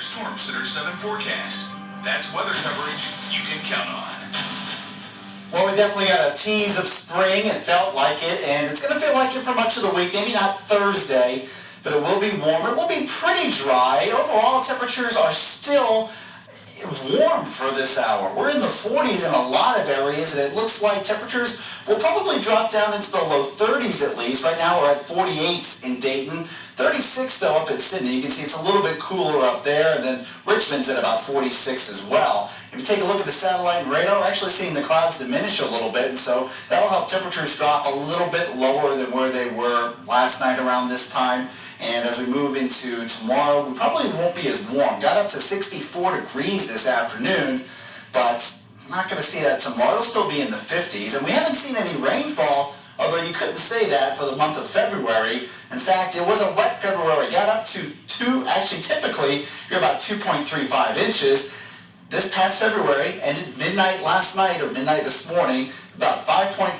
your Storm Center 7 forecast. That's weather coverage you can count on. Well, we definitely got a tease of spring. It felt like it, and it's going to feel like it for much of the week. Maybe not Thursday, but it will be warmer. It will be pretty dry. Overall, temperatures are still warm for this hour. We're in the 40s in a lot of areas, and it looks like temperatures will probably drop down into the low 30s at least. Right now we're at 48 in Dayton, 36 though up at Sydney. You can see it's a little bit cooler up there, and then Richmond's at about 46 as well. If you take a look at the satellite and radar, we're actually seeing the clouds diminish a little bit, and so that'll help temperatures drop a little bit lower than where they were last night around this time. And as we move into tomorrow, we probably won't be as warm. Got up to 64 degrees this afternoon, but not going to see that tomorrow. It'll still be in the 50s, and we haven't seen any rainfall, although you couldn't say that for the month of February. In fact, it was a wet February. Got up to typically, you're about 2.35 inches. This past February, ended midnight last night or midnight this morning, about 5.57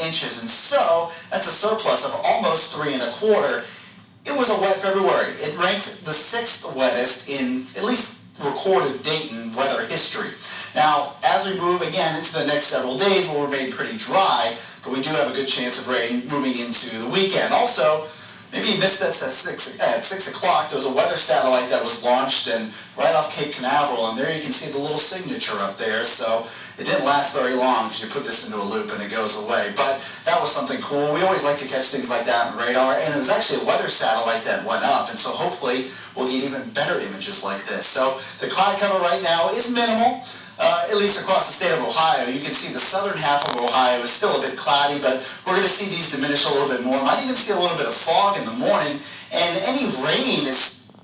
inches, and so that's a surplus of almost 3.25. It was a wet February. It ranked the 6th wettest in at least recorded Dayton weather history. Now, as we move again into the next several days, we'll remain pretty dry, but we do have a good chance of rain moving into the weekend. Also, maybe you missed this at 6 o'clock. There was a weather satellite that was launched and right off Cape Canaveral, and there you can see the little signature up there. So it didn't last very long because you put this into a loop and it goes away. But that was something cool. We always like to catch things like that on radar, and it was actually a weather satellite that went up, and so hopefully we'll get even better images like this. So the cloud cover right now is minimal. At least across the state of Ohio. You can see the southern half of Ohio is still a bit cloudy, but we're going to see these diminish a little bit more. Might even see a little bit of fog in the morning, and any rain is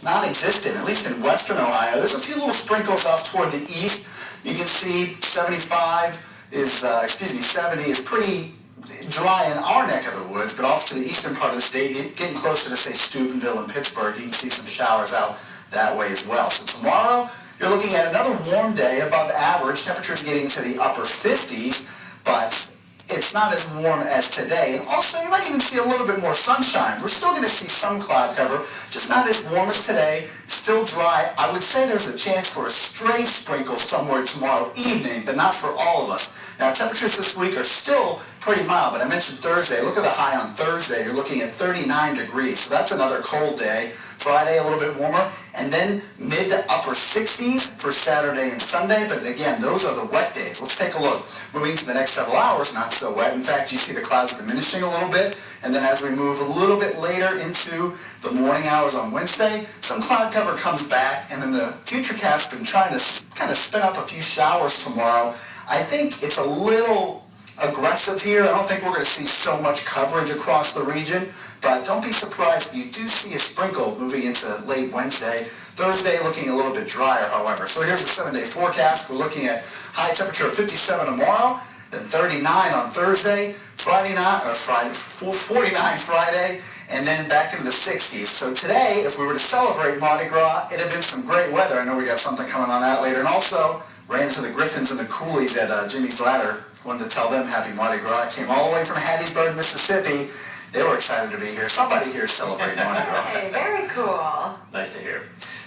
non-existent, at least in western Ohio. There's a few little sprinkles off toward the east. You can see 70 is pretty dry in our neck of the woods, but off to the eastern part of the state, getting closer to, say, Steubenville and Pittsburgh, you can see some showers out that way as well. So tomorrow, you're looking at another warm day above average. Temperatures getting into the upper 50s, but it's not as warm as today. And also, you might even see a little bit more sunshine. We're still going to see some cloud cover, just not as warm as today. Still dry. I would say there's a chance for a stray sprinkle somewhere tomorrow evening, but not for all of us. Now, temperatures this week are still pretty mild, but I mentioned Thursday. Look at the high on Thursday. You're looking at 39 degrees, so that's another cold day. Friday, a little bit warmer, and then mid to upper 60s for Saturday and Sunday, but again, those are the wet days. Let's take a look. Moving to the next several hours, not so wet. In fact, you see the clouds diminishing a little bit, and then as we move a little bit later into the morning hours on Wednesday, some cloud cover comes back, and then the Futurecast's been trying to kind of spin up a few showers tomorrow. I think it's a little aggressive here. I don't think we're going to see so much coverage across the region, but don't be surprised if you do see a sprinkle moving into late Wednesday. Thursday looking a little bit drier, however. So here's the 7-day forecast. We're looking at high temperature of 57 tomorrow, then 39 on Thursday, 49 Friday, and then back into the 60s. So today, if we were to celebrate Mardi Gras, it'd have been some great weather. I know we got something coming on that later. And also, ran into the Griffins and the Coolies at Jimmy's Ladder. Wanted to tell them happy Mardi Gras. Came all the way from Hattiesburg, Mississippi. They were excited to be here. Somebody here celebrating Mardi Gras. Hey, very cool. Nice to hear.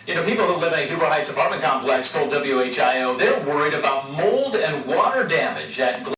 You know, people who live in a Huber Heights apartment complex told WHIO they're worried about mold and water damage at